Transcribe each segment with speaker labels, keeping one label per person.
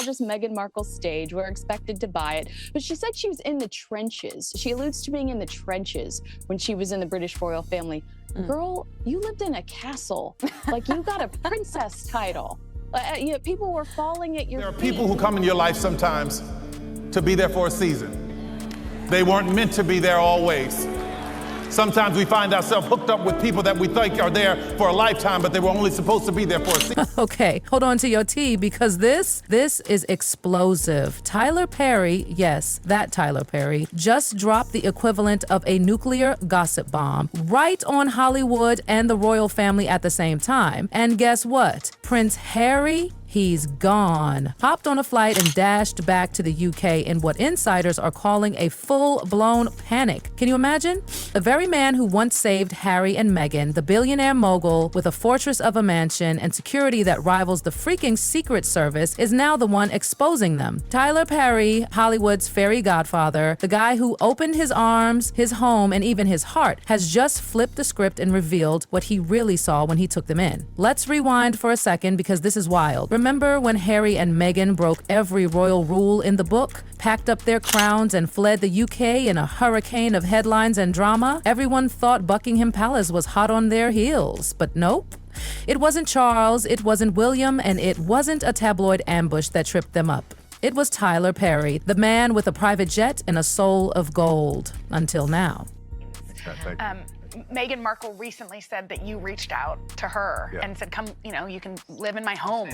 Speaker 1: purchase Meghan Markle's stage. We're expected to buy it. But she said she was in the trenches. She alludes to being in the trenches when she was in the British royal family. Girl, you lived in a castle. Like, you got a princess title. People were falling at your feet.
Speaker 2: There are people who come in your life sometimes to be there for a season. They weren't meant to be there always. Sometimes we find ourselves hooked up with people that we think are there for a lifetime, but they were only supposed to be there for a season.
Speaker 3: Okay, hold on to your tea, because this is explosive. Tyler Perry, yes, that Tyler Perry, just dropped the equivalent of a nuclear gossip bomb right on Hollywood and the royal family at the same time. And guess what? Prince Harry, he's gone. Hopped on a flight and dashed back to the UK in what insiders are calling a full-blown panic. Can you imagine? The very man who once saved Harry and Meghan, the billionaire mogul with a fortress of a mansion and security that rivals the freaking Secret Service, is now the one exposing them. Tyler Perry, Hollywood's fairy godfather, the guy who opened his arms, his home, and even his heart, has just flipped the script and revealed what he really saw when he took them in. Let's rewind for a second, because this is wild. Remember when Harry and Meghan broke every royal rule in the book, packed up their crowns, and fled the UK in a hurricane of headlines and drama? Everyone thought Buckingham Palace was hot on their heels, but nope. It wasn't Charles, it wasn't William, and it wasn't a tabloid ambush that tripped them up. It was Tyler Perry, the man with a private jet and a soul of gold, until now.
Speaker 4: Meghan Markle recently said that you reached out to her and said, come, you can live in my home.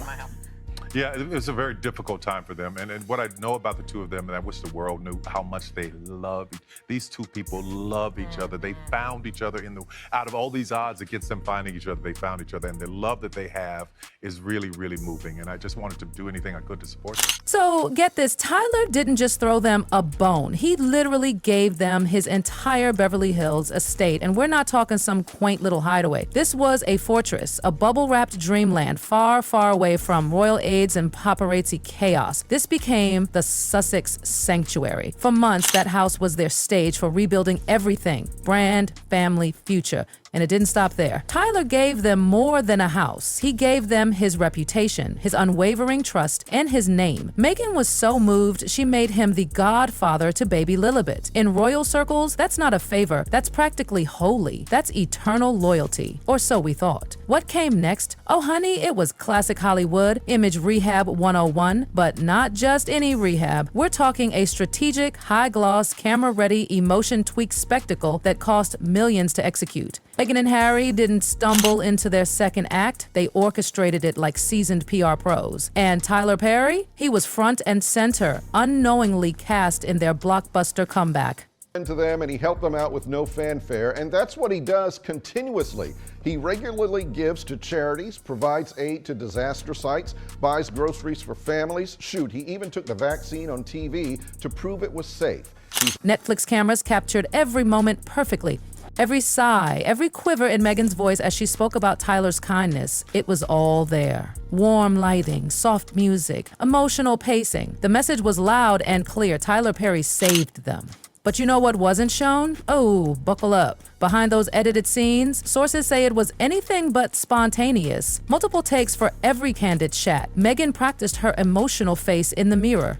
Speaker 2: Yeah, it was a very difficult time for them. And what I know about the two of them, and I wish the world knew how much they love. These two people love each other. They found each other out of all these odds against them finding each other, they found each other. And the love that they have is really, really moving. And I just wanted to do anything I could to support them.
Speaker 3: So get this, Tyler didn't just throw them a bone. He literally gave them his entire Beverly Hills estate. And we're not talking some quaint little hideaway. This was a fortress, a bubble-wrapped dreamland, far, far away from royal aids and paparazzi chaos. This became the Sussex Sanctuary. For months, that house was their stage for rebuilding everything: brand, family, future. And it didn't stop there. Tyler gave them more than a house. He gave them his reputation, his unwavering trust, and his name. Meghan was so moved, she made him the godfather to baby Lilibet. In royal circles, that's not a favor. That's practically holy. That's eternal loyalty. Or so we thought. What came next? Oh, honey, it was classic Hollywood, image rehab 101, but not just any rehab. We're talking a strategic, high-gloss, camera-ready, emotion-tweaked spectacle that cost millions to execute. Meghan and Harry didn't stumble into their second act. They orchestrated it like seasoned PR pros. And Tyler Perry? He was front and center, unknowingly cast in their blockbuster comeback.
Speaker 5: To them, and he helped them out with no fanfare, and that's what he does continuously. He regularly gives to charities, provides aid to disaster sites, buys groceries for families. Shoot, he even took the vaccine on TV to prove it was safe.
Speaker 3: Netflix cameras captured every moment perfectly. Every sigh, every quiver in Meghan's voice as she spoke about Tyler's kindness, it was all there. Warm lighting, soft music, emotional pacing. The message was loud and clear. Tyler Perry saved them. But you know what wasn't shown? Oh, buckle up. Behind those edited scenes, sources say it was anything but spontaneous. Multiple takes for every candid chat. Meghan practiced her emotional face in the mirror.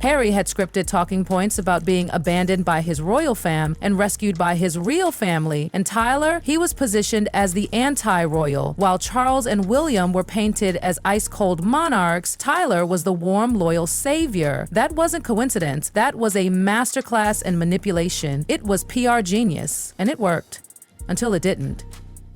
Speaker 3: Harry had scripted talking points about being abandoned by his royal fam and rescued by his real family. And Tyler, he was positioned as the anti-royal. While Charles and William were painted as ice-cold monarchs, Tyler was the warm, loyal savior. That wasn't coincidence. That was a masterclass in manipulation. It was PR genius. And it worked. Until it didn't.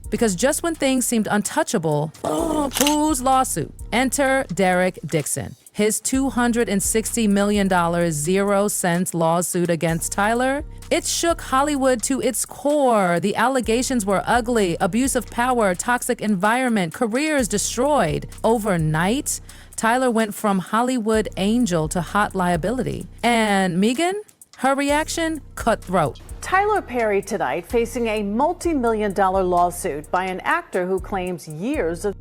Speaker 3: Because just when things seemed untouchable, whose lawsuit? Enter Derek Dixon. His $260 million 0-cent lawsuit against Tyler, it shook Hollywood to its core. The allegations were ugly: abuse of power, toxic environment, careers destroyed. Overnight, Tyler went from Hollywood angel to hot liability. And Meghan? Her reaction? Cutthroat.
Speaker 6: Tyler Perry tonight facing a multi-million-dollar lawsuit by an actor who claims years of...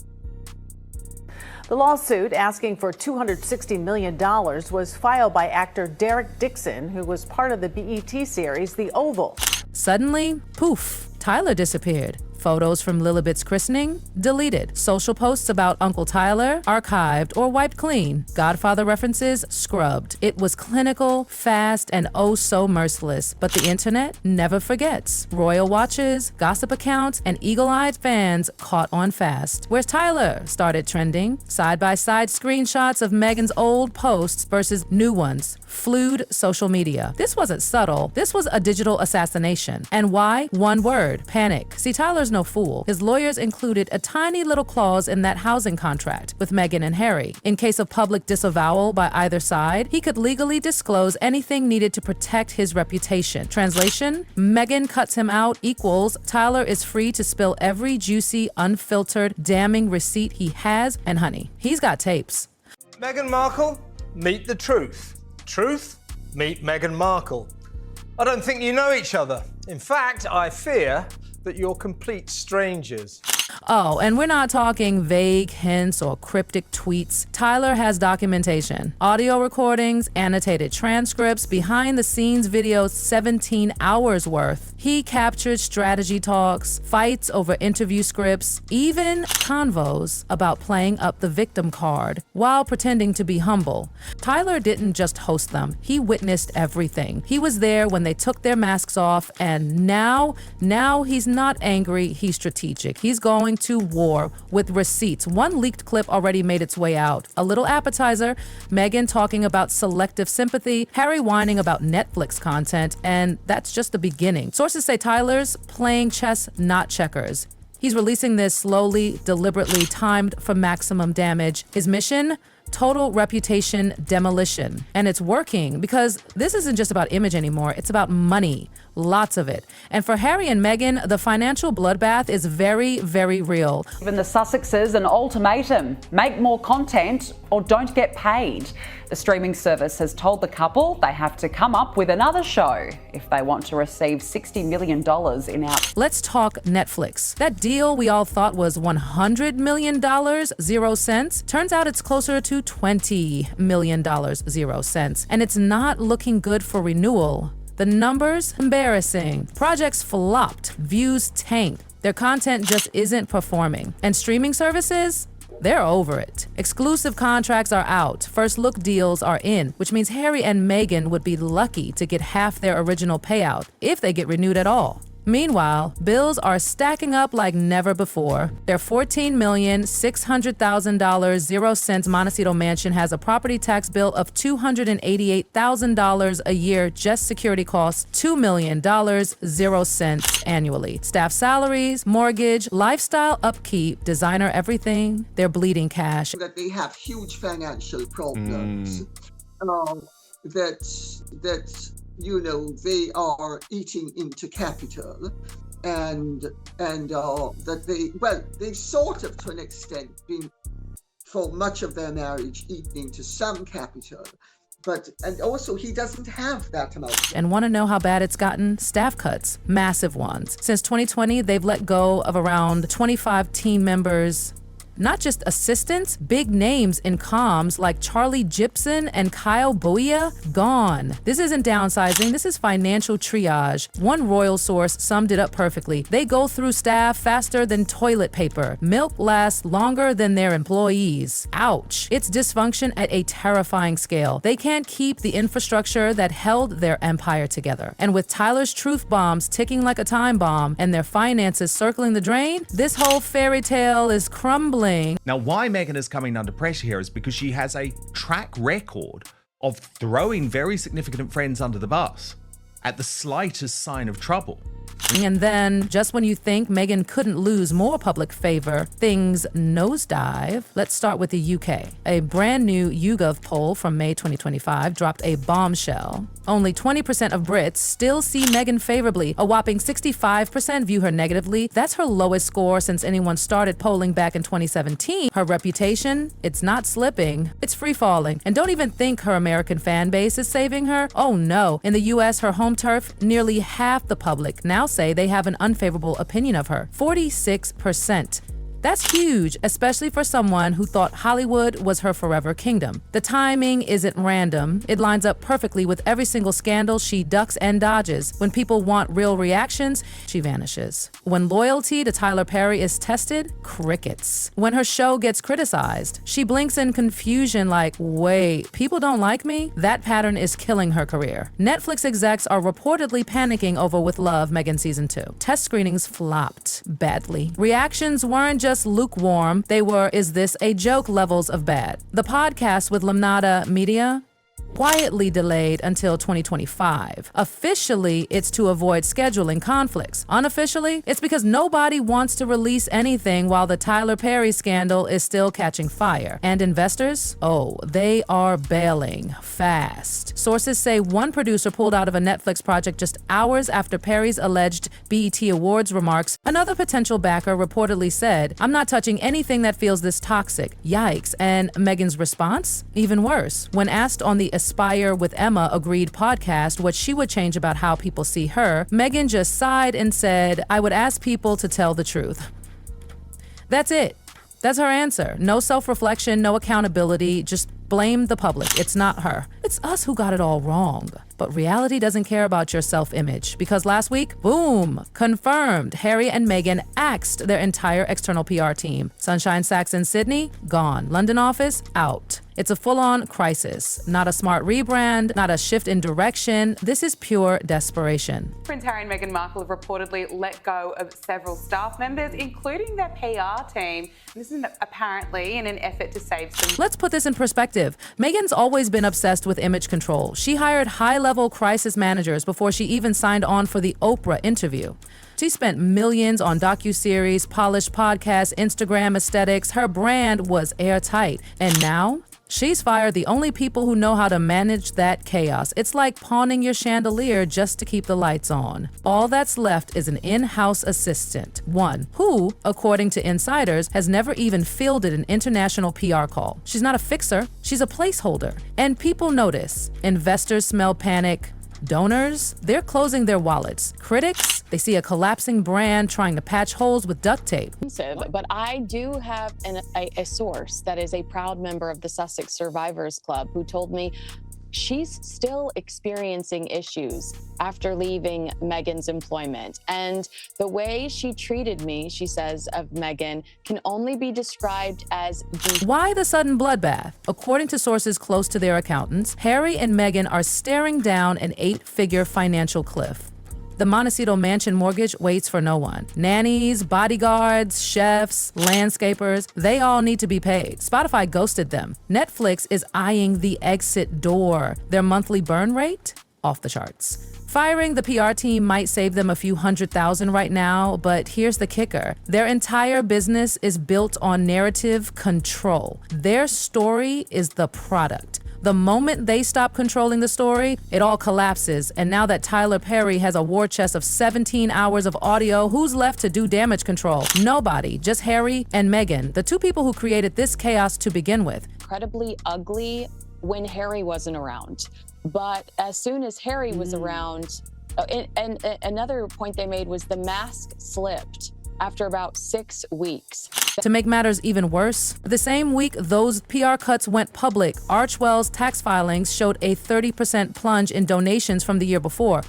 Speaker 6: The lawsuit, asking for $260 million, was filed by actor Derek Dixon, who was part of the BET series The Oval.
Speaker 3: Suddenly, poof, Tyler disappeared. Photos from Lilibet's christening? Deleted. Social posts about Uncle Tyler? Archived or wiped clean. Godfather references? Scrubbed. It was clinical, fast, and oh so merciless. But the internet never forgets. Royal watches, gossip accounts, and eagle-eyed fans caught on fast. Where's Tyler? Started trending. Side-by-side screenshots of Meghan's old posts versus new ones. Flued social media. This wasn't subtle. This was a digital assassination. And why? One word: panic. See, Tyler's no fool. His lawyers included a tiny little clause in that housing contract with Meghan and Harry. In case of public disavowal by either side, he could legally disclose anything needed to protect his reputation. Translation: Meghan cuts him out equals Tyler is free to spill every juicy, unfiltered, damning receipt he has, and honey, he's got tapes.
Speaker 7: Meghan Markle, meet the truth. Truth, meet Meghan Markle. I don't think you know each other. In fact, I fear that you're complete strangers.
Speaker 3: Oh, and we're not talking vague hints or cryptic tweets. Tyler has documentation, audio recordings, annotated transcripts, behind-the-scenes videos, 17 hours worth. He captured strategy talks, fights over interview scripts, even convos about playing up the victim card while pretending to be humble. Tyler didn't just host them. He witnessed everything. He was there when they took their masks off, and now he's not angry, he's strategic. He's going to war with receipts. One leaked clip already made its way out. A little appetizer, Meghan talking about selective sympathy, Harry whining about Netflix content, and that's just the beginning. Sources say Tyler's playing chess, not checkers. He's releasing this slowly, deliberately, timed for maximum damage. His mission? Total reputation demolition. And it's working because this isn't just about image anymore, it's about money. Lots of it. And for Harry and Meghan, the financial bloodbath is very, very real.
Speaker 8: Given the Sussexes an ultimatum: make more content or don't get paid. The streaming service has told the couple they have to come up with another show if they want to receive $60 million in out.
Speaker 3: Let's talk Netflix. That deal we all thought was $100 million, 0 cents. Turns out it's closer to $20 million, 0 cents. And it's not looking good for renewal. The numbers? Embarrassing. Projects flopped. Views tanked. Their content just isn't performing. And streaming services? They're over it. Exclusive contracts are out. First look deals are in, which means Harry and Meghan would be lucky to get half their original payout, if they get renewed at all. Meanwhile, bills are stacking up like never before. Their $14,600,000 0 cents Montecito mansion has a property tax bill of $288,000 a year, just security costs $2 million, 0 cents annually. Staff salaries, mortgage, lifestyle upkeep, designer everything, they're bleeding cash.
Speaker 9: That they have huge financial problems. They are eating into capital, and that they've sort of, to an extent, been, for much of their marriage, eating into some capital. And also he doesn't have that amount.
Speaker 3: And want to know how bad it's gotten? Staff cuts, massive ones. Since 2020, they've let go of around 25 team members. Not just assistants, big names in comms like Charlie Gibson and Kyle Boia, gone. This isn't downsizing, this is financial triage. One royal source summed it up perfectly. They go through staff faster than toilet paper. Milk lasts longer than their employees. Ouch. It's dysfunction at a terrifying scale. They can't keep the infrastructure that held their empire together. And with Tyler's truth bombs ticking like a time bomb and their finances circling the drain, this whole fairy tale is crumbling.
Speaker 10: Now, why Meghan is coming under pressure here is because she has a track record of throwing very significant friends under the bus at the slightest sign of trouble.
Speaker 3: And then, just when you think Meghan couldn't lose more public favor, things nosedive. Let's start with the UK. A brand new YouGov poll from May 2025 dropped a bombshell. Only 20% of Brits still see Meghan favorably. A whopping 65% view her negatively. That's her lowest score since anyone started polling back in 2017. Her reputation, it's not slipping, it's free falling. And don't even think her American fan base is saving her. Oh no. In the US, her home turf, nearly half the public now say they have an unfavorable opinion of her. 46%. That's huge, especially for someone who thought Hollywood was her forever kingdom. The timing isn't random. It lines up perfectly with every single scandal she ducks and dodges. When people want real reactions, she vanishes. When loyalty to Tyler Perry is tested, crickets. When her show gets criticized, she blinks in confusion like, wait, people don't like me? That pattern is killing her career. Netflix execs are reportedly panicking over With Love, Meghan Season 2. Test screenings flopped badly. Reactions weren't just lukewarm, they were, is this a joke levels of bad. The podcast with Lamnata Media, quietly delayed until 2025. Officially, it's to avoid scheduling conflicts. Unofficially, it's because nobody wants to release anything while the Tyler Perry scandal is still catching fire. And investors? Oh, they are bailing fast. Sources say one producer pulled out of a Netflix project just hours after Perry's alleged BET Awards remarks. Another potential backer reportedly said, "I'm not touching anything that feels this toxic." Yikes. And Meghan's response? Even worse. When asked on the Aspire with Emma Agreed podcast what she would change about how people see her, Meghan just sighed and said, "I would ask people to tell the truth." That's it. That's her answer. No self-reflection, no accountability, just blame the public. It's not her. It's us who got it all wrong. But reality doesn't care about your self-image, because last week, boom, confirmed, Harry and Meghan axed their entire external PR team. Sunshine Sachs in Sydney, gone. London office, out. It's a full-on crisis. Not a smart rebrand, not a shift in direction. This is pure desperation.
Speaker 11: Prince Harry and Meghan Markle have reportedly let go of several staff members, including their PR team. This is apparently in an effort to save some.
Speaker 3: Let's put this in perspective. Meghan's always been obsessed with image control. She hired high-level crisis managers before she even signed on for the Oprah interview. She spent millions on docuseries, polished podcasts, Instagram aesthetics. Her brand was airtight. And now, she's fired the only people who know how to manage that chaos. It's like pawning your chandelier just to keep the lights on. All that's left is an in-house assistant, one who, according to insiders, has never even fielded an international PR call. She's not a fixer, she's a placeholder. And people notice. Investors smell panic. Donors, they're closing their wallets. Critics, they see a collapsing brand trying to patch holes with duct tape.
Speaker 1: But I do have a source that is a proud member of the Sussex Survivors Club who told me she's still experiencing issues after leaving Meghan's employment. And the way she treated me, she says, of Meghan, can only be described as...
Speaker 3: Why the sudden bloodbath? According to sources close to their accountants, Harry and Meghan are staring down an 8-figure financial cliff. The Montecito mansion mortgage waits for no one. Nannies, bodyguards, chefs, landscapers, they all need to be paid. Spotify ghosted them. Netflix is eyeing the exit door. Their monthly burn rate? Off the charts. Firing the PR team might save them a few $100,000 right now, but here's the kicker. Their entire business is built on narrative control. Their story is the product. The moment they stop controlling the story, it all collapses. And now that Tyler Perry has a war chest of 17 hours of audio, who's left to do damage control? Nobody, just Harry and Meghan, the two people who created this chaos to begin with.
Speaker 1: Incredibly ugly when Harry wasn't around. But as soon as Harry was around, and another point they made was the mask slipped after about 6 weeks.
Speaker 3: To make matters even worse, the same week those PR cuts went public, Archwell's tax filings showed a 30% plunge in donations from the year before.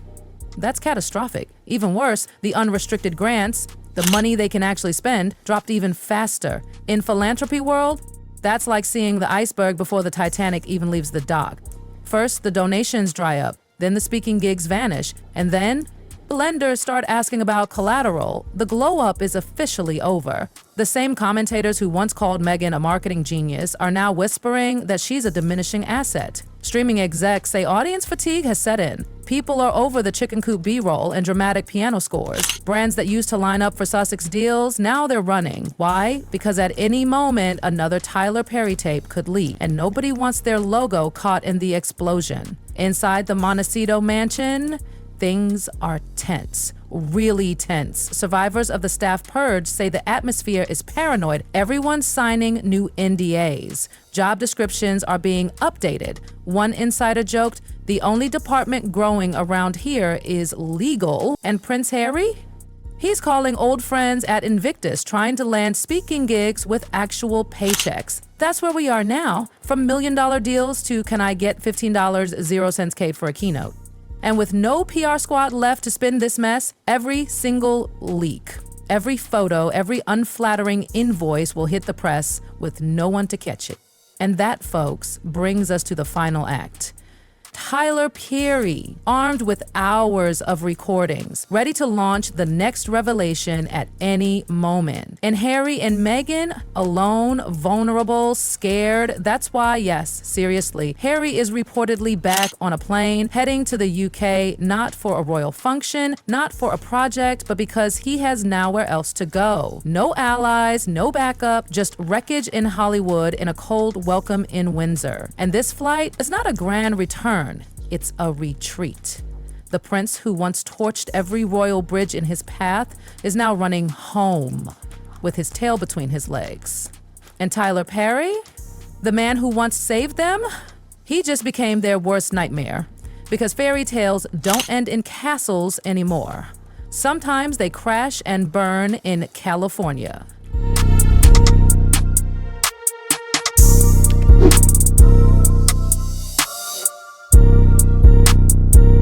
Speaker 3: That's catastrophic. Even worse, the unrestricted grants, the money they can actually spend, dropped even faster. In philanthropy world, that's like seeing the iceberg before the Titanic even leaves the dock. First, the donations dry up, then the speaking gigs vanish, and then lenders start asking about collateral. The glow up is officially over. The same commentators who once called Meghan a marketing genius are now whispering that she's a diminishing asset. Streaming execs say audience fatigue has set in. People are over the chicken coop B-roll and dramatic piano scores. Brands that used to line up for Sussex deals, now they're running. Why? Because at any moment, another Tyler Perry tape could leak, and nobody wants their logo caught in the explosion. Inside the Montecito mansion, things are tense, really tense. Survivors of the staff purge say the atmosphere is paranoid. Everyone's signing new NDAs. Job descriptions are being updated. One insider joked, the only department growing around here is legal. And Prince Harry? He's calling old friends at Invictus, trying to land speaking gigs with actual paychecks. That's where we are now, from $1 million deals to can I get $15 0 cents K for a keynote. And with no PR squad left to spin this mess, every single leak, every photo, every unflattering invoice will hit the press with no one to catch it. And that, folks, brings us to the final act. Tyler Perry, armed with hours of recordings, ready to launch the next revelation at any moment. And Harry and Meghan, alone, vulnerable, scared. That's why, yes, seriously, Harry is reportedly back on a plane, heading to the UK, not for a royal function, not for a project, but because he has nowhere else to go. No allies, no backup, just wreckage in Hollywood and a cold welcome in Windsor. And this flight is not a grand return. It's a retreat. The prince who once torched every royal bridge in his path is now running home with his tail between his legs. And Tyler Perry, the man who once saved them, he just became their worst nightmare because fairy tales don't end in castles anymore. Sometimes they crash and burn in California.